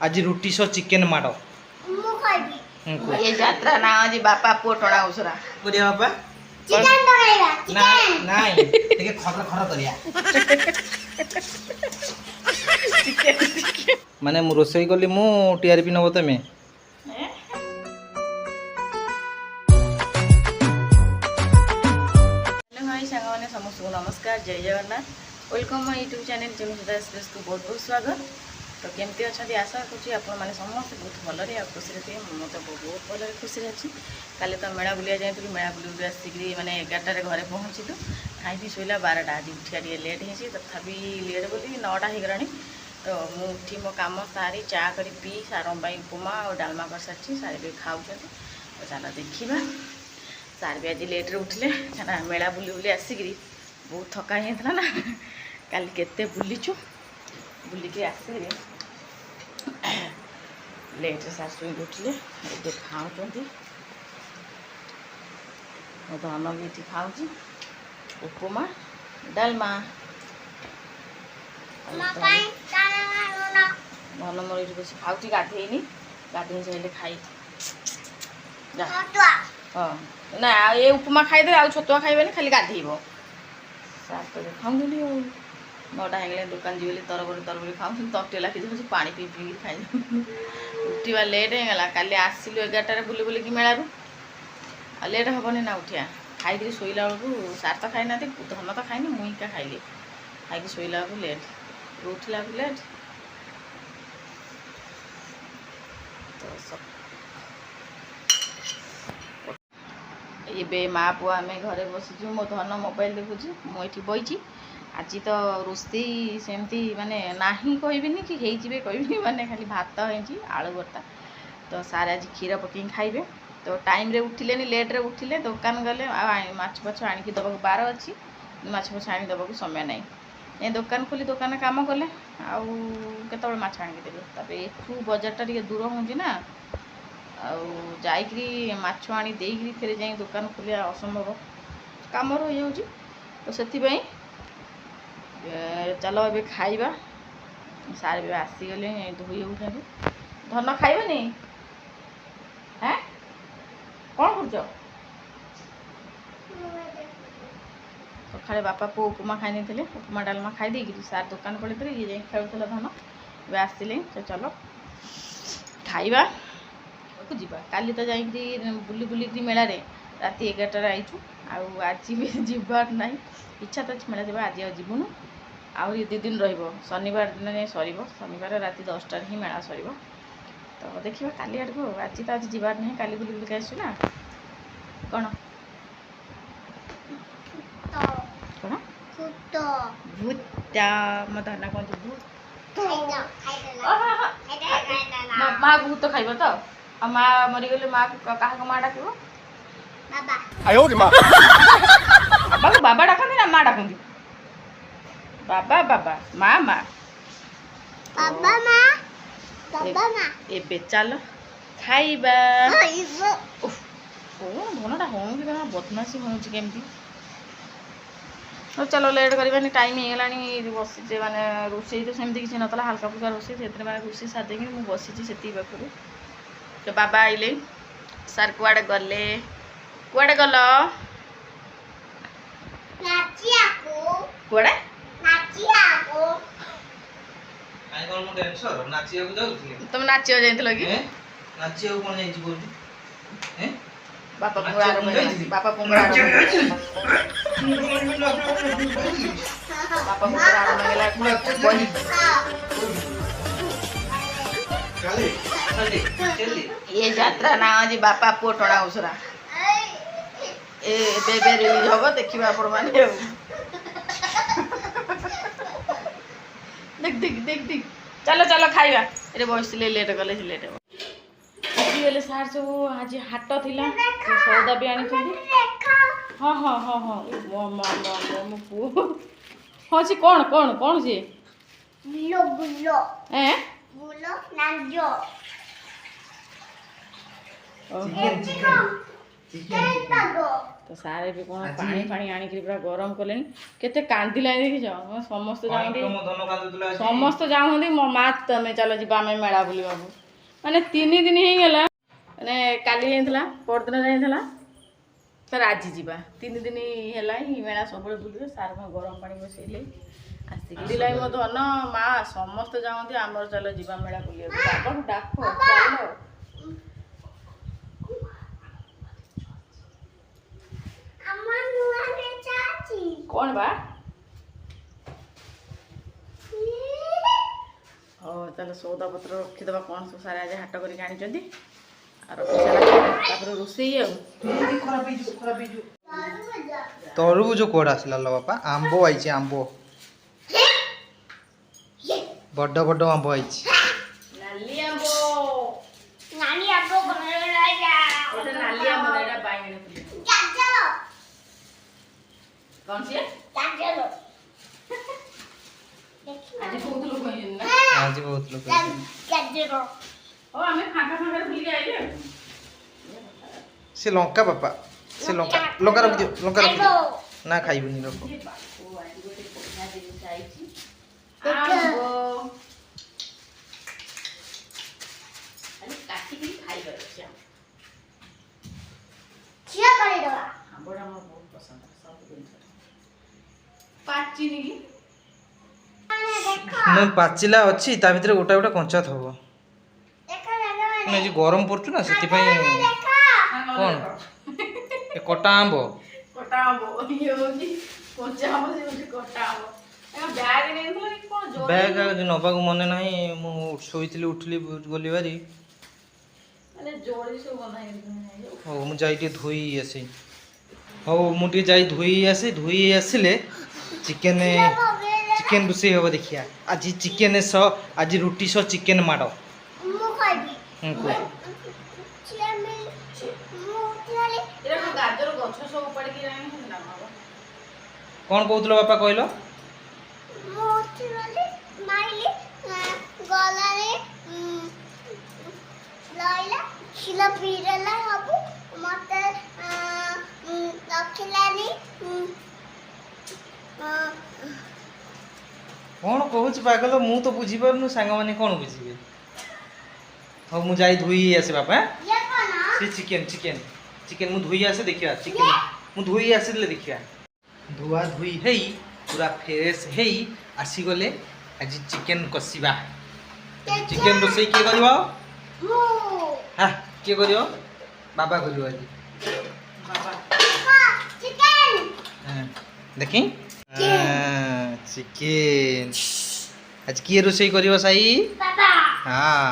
आज रुटी सो चिकेन माड़ ये यात्रा ना आज बापा पोटड़ा उसरा करिया बापा चिकन बनाइबा चिकन नहीं ଟିକେ ଖର ଖର କରିया माने मु रोसई कली मु टीआरपी नबो तमे हेलो भाई सांग माने समस्त नमस्कार जय Jagannath welcome my YouTube channel Chanu Sudha express को बहुत बहुत स्वागत। तो केमती अच्छा आशा करूँ आप समस्त बहुत भलरे आ खुशी थे मुझे बहुत भल खुशी अच्छी काली तो मेला बुलिया जाइए मेला बुली आसिक मैंने 11टार घरे पहुँचलु खाई शोला 12टा आज उठिया लेट हो तथापि लेट बोली 9टा हो गलानी। तो मु उठी मो कम सारी चा कर पी सार उपमा और डालमा कर सारी सारे भी खाऊँ। तो चल देखा सार भी आज लेट्रे उठिले ना मेला बुली बुली आसिक बहुत थका होता ना काली केते बुलीचु बुलिकी आसिक लेट्रे सार शुई उठिले ये खाऊँ धन भी ये खाऊँ उपमा डालमा धन मोर ये बस खाऊँ गाधेनी गाधे सारे खाई हाँ ना ये उपमा खाईदे आ छतुआ खाइबे खाली गाधेब सार तो खाऊँ 9टा हो गले दुकान जी तरबरी खाऊँ तटे लाखी पानी पी पी खाई उठा लेट होगा काली आसिलु 11टार बुली बुलिकी मेलू आ लेट हेनी ना उठिया खाई शोला बेलू सार तो खाई ना धन तो खाई मुई क्या खाइली खाई शोला बेलू लेट उठला लेट। तो ये माँ पुआ आम घरे बसीचु मो धन मोबाइल देखुची मुझे बही आज तो रोषई सेमती माने नाही कहबिनी कि हे कहबिनी माने खाली भात है आलू भर्ता। तो सारे आज क्षीर पकई खाइबे। तो टाइम रे उठिले लेट्रे उठिले दुकान गले माछ फाछ आणिकी दबाक बार अच्छी माछ फाछ आनी दबाक समय ना ये दुकान खोली दुकान काम कले आते माछ आणिकी देवे तापर एठू बजारटा टे दूर होना आईकरी माछ आनी देकरी फिर जाए दुकान खोलिया असंभव काम रही जाऊँ। तो से चलो ए खाइबा सारे भी आसीगले धोई होती धन खाइबनी हाँ कौन कर सका बापा पु उपमा खाई नहीं उपमा डालमा खाई देगी सार दुकान पड़े ये जाए खेलुला धन ए आसिले चलो खाइबा जीवा काली तो जाइए बुली बुलिकी मेला राति 11टार आईचु आज भी जीवार ना इच्छा तो मेला जावा आज जीवनु आहरी 2 दिन शनिवार दिन जाए सर शनिवार राति 10टार ही मेला सर। तो देखा काली आड़ को आज तो आज जीवार नहीं काली बुली बुलिक आसु ना कौन कौन भूता मो धना कौन भूत माँ भूत खाइब तो आ माँ मरीगले माँ क्या माँ डाक बाबा बाबा डाकती ना माँ डाकती बाबा बाबा माँ माँ बाबा माँ बाबा माँ ए चल खाइबा धनटा हो बदमाशी होमती। तो चलो लेट करवानी टाइम हो गलानी बसी माने रोषे तो सेमती किसी ना हल्का फुल्का रोषे से रोषे सादे मुझे बसी से पाखु। तो बाबा आइले सार कुआड़े गले कुआड़े गल कुआड़े तुम नाचिया जाइल कि बापा बापा पुंगड़ा बापा पुंगड़ा ये यात्रा ना आज बापा पोटड़ा उसरा ए रिलीज हम देखा आपण मैंने देख देख देख देख चलो चलो खाइबा ये बस लेट गले लेट गले सार सब आज हाट थिला सौदा भी आनी हाँ हाँ हाँ हाँ मो पु हाँ सी कौन कौन कौन सी तो सारे भी कौन पानी पानी आनिक पूरा गरम कले केते कांदिला देखिछ समस्त जाऊँ समस्त जाऊँ मो माँ तमें चलो जी आम मेला बुलवा माने 3 दिन ही गला माने काली जाइला परदिन जाइला सर आज जीवा 3 दिन है मेला सब बुलवे सार मैं गरम पानी बसैले आसिक मो धन माँ समस्त जाऊँ आमर चलो जीवा मेला बुलिया बाबा डाक चलो कौन बा चलो सौदा पत्र रखीदे कौन सब सारे आज हाट कर रोसे तरबुज कोड आसला लो बापा आंबो आइছে आंबो बड़ बड़ आंबो आइছে नाली आंबो नाली आंबो एटा बाइगण कौन सी आज बहुत लोग ओ हमें फांका फांका भूल के आइले से लंका बापा से लंका लंका रख दियो ना खाइबनी रखो मैं पाचिला अच्छी ता भीतर गोटा गोटा कंचा थबो ना जे गरम पड़छु ना सेति पई कोन ए कटा आंबो ये होगी कंचा आंबो से होगी कटा आंबो ए बैग नै थला कि कोन जो बैग आज नबाक मने नाही मु सोइतली उठली गली बारी अरे जोड़ी से बनाई हो मु जाई धोई आसी हो मु जाई धोई आसिले चिकन चिकन रोसे हो देखिया आज चिकन आज रुटी चिकन माड़ो मु खाइबी गाजर गछ सब पड़ के कौन कहूल बापा कहल कौन कहूँ पागल मु तो बुझी पारनु सांग माने कौन बुझे हाँ मुझे जाई धोई आसे बापा से चिकन चिकन चिकन मु धोई आसे देखिया चिकन मु धोई आसे देखिया धुआ धुई हेई पूरा फ्रेश हेई आसी गले आज चिकन कसिबा चिकन रोसे किए करबो हां किए करियो बाबा करियो आज बाबा चिकन हां देखि चिकन आज किए रोसे करियो साई बाबा हां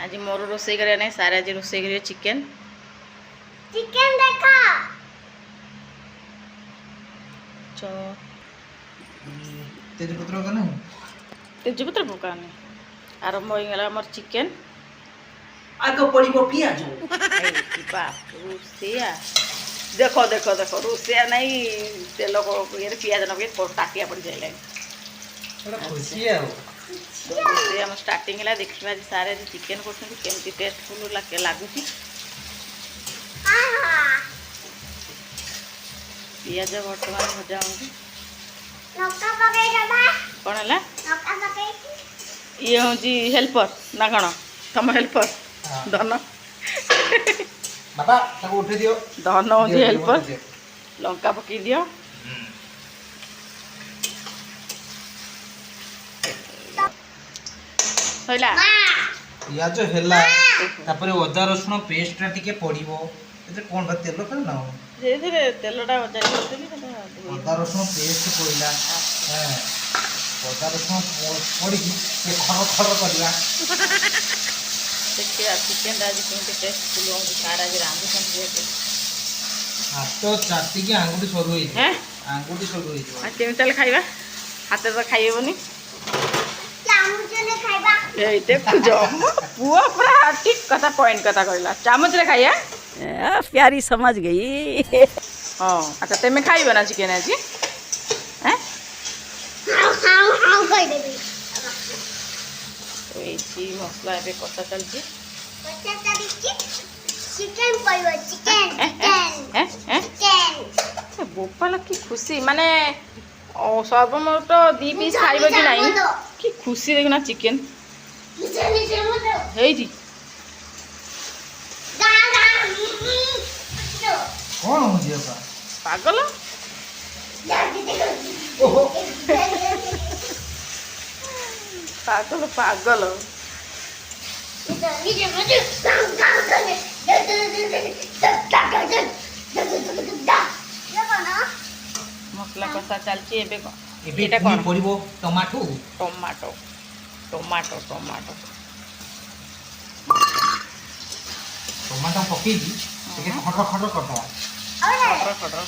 आज मोर रोसे करे नहीं सारे आज रोसे करे चिकन चिकन देखा चो तेज पत्र का नहीं तेजपत्र पकाने आरंभ हो गला मोर चिकन आगे पड़िबो पियाज बाप रोसिया देखो देखो देखो रोसिया नहीं तेल को ये पियाज नगे टाटिया पड़ जाए खुशी है रोसे हम स्टार्टिंग है देखा सारे चिकन करमती टेस्टफुल लगुच पियाज बर्तमान भजा कौन है ये हूँ हेल्पर ना कौन तुम हेल्पर धन बाबा ताको उठे दियो धन हूँ हेल्पर लंका पकई दियो सैला पियाज हेला तापरे अदा रसुण पेस्ट टिके पड़िबो एते कोन बा तेल कर ना धीरे धीरे तेलटा जारी करदेली अदा रसुण पेस्ट पड़िला हां अदा रसुण पड़ी के खर खर करला देखिए चिकन आज केमती टेस्ट फुल हो सारा आज रांधुछन हाथ चाटी के आंगुठी सरू होई हैं आंगुठी सरू होई आ केमती चल खाइबा हाथे तो खाइबनी चामचले खाइबा ए देखु जो पुआ पूरा ठीक कथा पॉइंट कथा कहला चामच रे खाइया प्यारी समझ गई हां अच्छा तेमे खाइबा ना चिकन आज हैं हां खाइ देबी तो ये मसला ए कथा चलची कच्चा तरीके चिकन पड़ो चिकन चिकन बोपाल कि खुशी माने सर्वमोट 2 पीस खाइब कि नहीं कि खुशी देखना चिकेन हेई कौन हो जी बापा पागल ओहो पागल पागल मसला कषा चलती एटा कौन पड़िबो tomato tomato tomato tomato tomato पकेई ଟିକେ ଖଟ ଖଟ କରିଦବା खटर खटर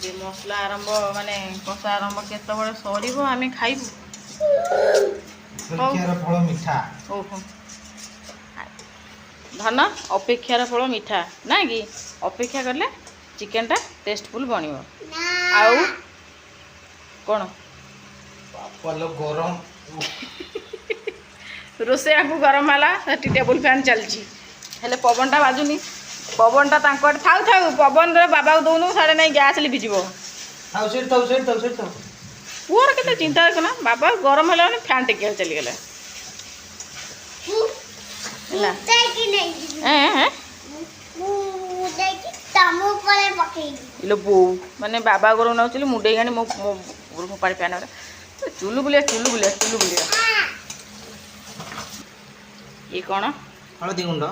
जे मसला आरंभ माने कषा आरंभ केतबळे सरीबो आमे खाइबु प्रक्रियार फल मिठा ओहो धन अपेक्षार फल मिठा ना कि अपेक्षा करले चिकन टा टेस्टफुल बनिबो आउ कोन पल गरम रोसैया को गरम है सेठी टेबुल फैन चलची हेले पवनटा बाजुनी पवनटा तांकर थाउ थाउ पवन रे बाबा को दउनु साडे नै गैस लिभिजिवो थाउ पुअर केते चिंता करना बाबा गरम होला ने फैन टेके चली गेले ହେଲା कि नहीं हैं मुदे की तमु परे पकेई इलो बो माने बाबा गरम न चली मुडे गानी मो मो पाड़ी फैन रे चुलु बुलिया ये कौन हळदी गुंड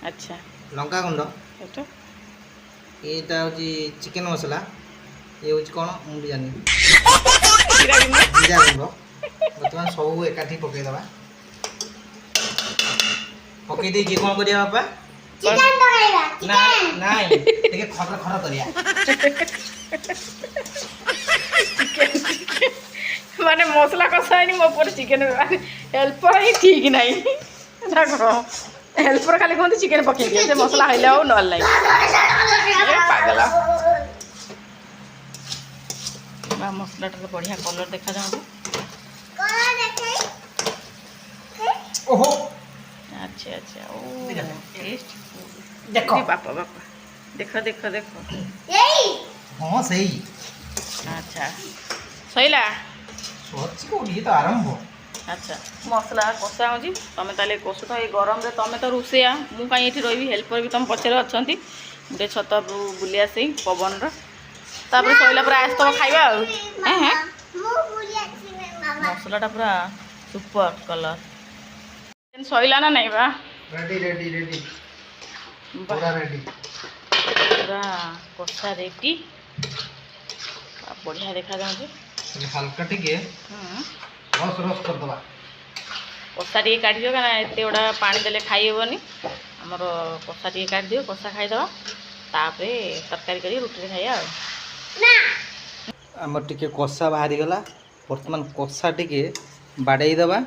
अच्छा लंका गुंड एटा एटा होची चिकन मसला ये होची कोन मु भी जानि जीरा गुंड जीरा गुंड बर्तमान सब एकाठी पके दबा पके दे के कोन करिया बापा चिकन पकाइबा ना नाही टिके खटर खटर करिया माने मसला कसा है मो पर चिकन हेल्पर ही ठीक नहीं देखो हेल्पर खाली कहते चिकन पके दिए से मसला हइले हो न नहीं पागल बा मसला टा बढ़िया कलर देखा जाऊ कलर देखे ओहो अच्छा अच्छा ओ टेस्ट देखो बापा बापा देखो देखो देखो यही हां सही अच्छा सहीला सोच को ये तो आरंभ अच्छा मसला कषा हो तुम ताले कषु तो ये गरम रे तुम तो रोसैया मु कहीं ये रही हेल्पर भी तुम पचर अच्छा गोटे छत बुली आसे पवन तापर सैला पूरा आस तुम खाइबा मसलाटा पूरा सुपर कलर सैला ना नहीं बा रेडी रेडी रेडी पूरा रेडी पूरा कषा रेडी बढ़िया देखा जाऊँ हल्का टिके रस रस कर दबा कषा टे काट दियो क्या एत गुड़ा पानी देले खाई हेबनी आमर कषा टे काट दियो कषा खाईदबा तापरे तरकारी करी रुटी खाइया आमर टिके कषा बाहरी गला वर्तमान कषा टिके बाड़े दबा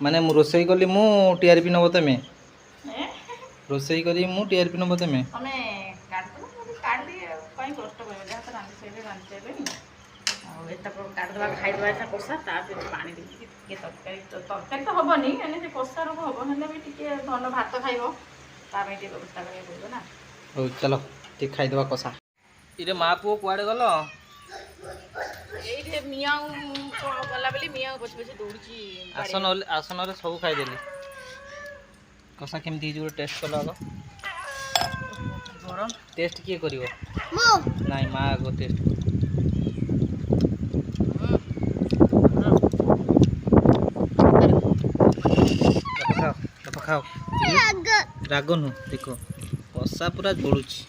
माने मु रोसई कली मु टीआरपी नब तमे रोसई करी मु टीआरपी नब तमे हमें काट दो काट दिए कहीं कष्ट कर जहाँ तो रांधि सारे काटदे खाईदे कषा तापर पानी देखिए तरकारी तो हेनी मैंने कषा रोग हम ना भी टे धन भात खाइब ताकि व्यवस्था करा पड़ो ना हो चलो टे खाईदबा कषा इरे माँ पुओ कुआड़े गल ये मियाँ गला बेली मियाँ पछे पछे दौड़ी आसन आसन सब खाईदेली कषा केमती गोटे टेस्ट कल आग गरम टेस्ट किए कर मु नाई माँ आग टेस्ट खाओ राग नु देखो कषा पूरा जोड़ुची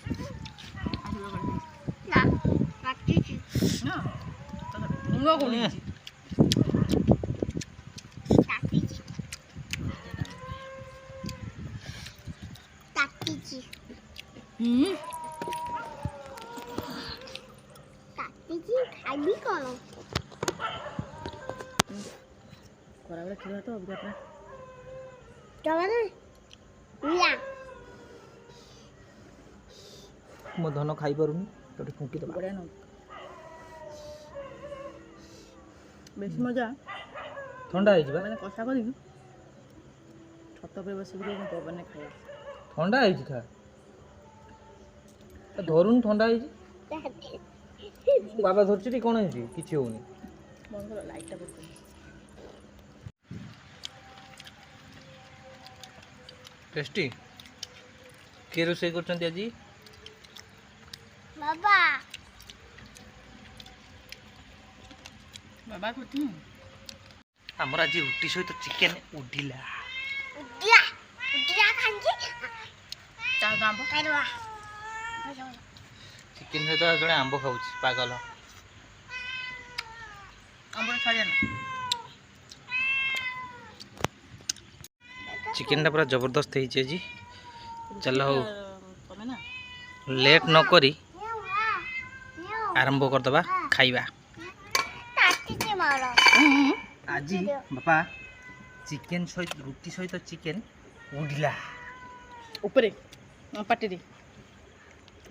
खाइबी कौन खराबे खिला तो अब अपना चलो ना मो धन खाई पारुनी तो फुंकी दबा बढ़िया न बेस मजा थंडा है जिबा मैंने कषा करी छत पे बस पवन खाया थंडा है खा धरुन थंडा है बाबा धरछि कोन है किछि होनी बंद कर लाइटटा बंद कर टेस्टी के रोसे करछन्ती आजी बाबा बाबा करती हमर आज रुटी सहित चिकेन उडिला उडिया उडिया खांची ता गांबो करवा चिकेन सहित जड़े आंब खाऊछि पागल आंबो छाड़िया ना चिकेन टा पूरा जबरदस्त है जी चलो तमे ना लेट न करी आरंभ कर दबा खाइबा ताती के मारो आज बापा चिकेन सहित रुटी सहित चिकेन उडिला ऊपर पाटी रे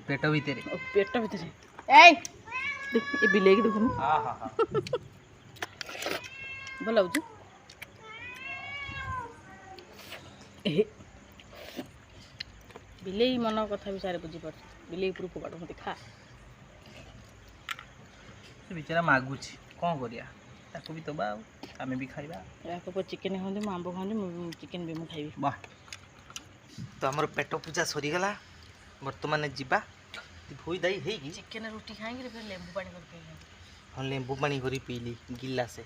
पेट भीतर पेट भीतर ए देख ए बिलेई देखुनु हां हां हां भल लाଗୁଛି बिलेई मन कथा भी सारे बुझी पार बिलेई पूरा फोकाट मत खा से बेचारा मागुछि कोन करिया ताको भी तबा आमे भी खाइबा याको पर चिकन खांदे म आंबो खांदे चिकन भी म खाइबी वाह तो हमर पेट पूजा सरी गला वर्तमान जीवा धोई दाई हेगी चिकन रोटी खाएंगे फिर लेंबू पानी कर पिएंगे हाँ लेंबू पानी करी पीली गिला से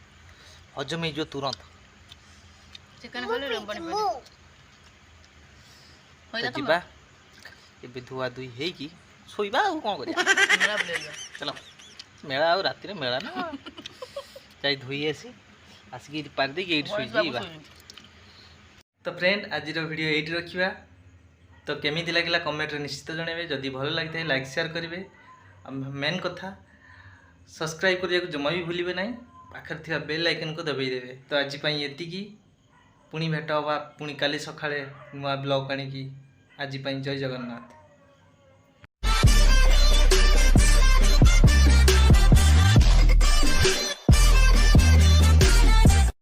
हजम हो तुरंत चिकन खाले लेंबू पानी मु होइला तो जीवा एबे धुआ दुई हेगी सोइबा आ कोन करिया मेरा बोलेगा चलो मेला आ राति रे मेला ना जाई धोई आसी आसिकी पार दे गेट सोई जीवा तो फ्रेंड आज वीडियो एट रखिबा तो केमिति लागिला कमेंट रे निश्चित जणेबे जदि भलो लागिते लाइक शेयर करिवे मेन कथा सब्सक्राइब करिया को जमा भी भूलिबे नाही पाखर थिया बेल आइकन को दबाई देबे तो आज पई एतिकी पुणी भेट हवा पुणी काली सखाळे नुआ ब्लॉग आनी की आज पई जय जगन्नाथ।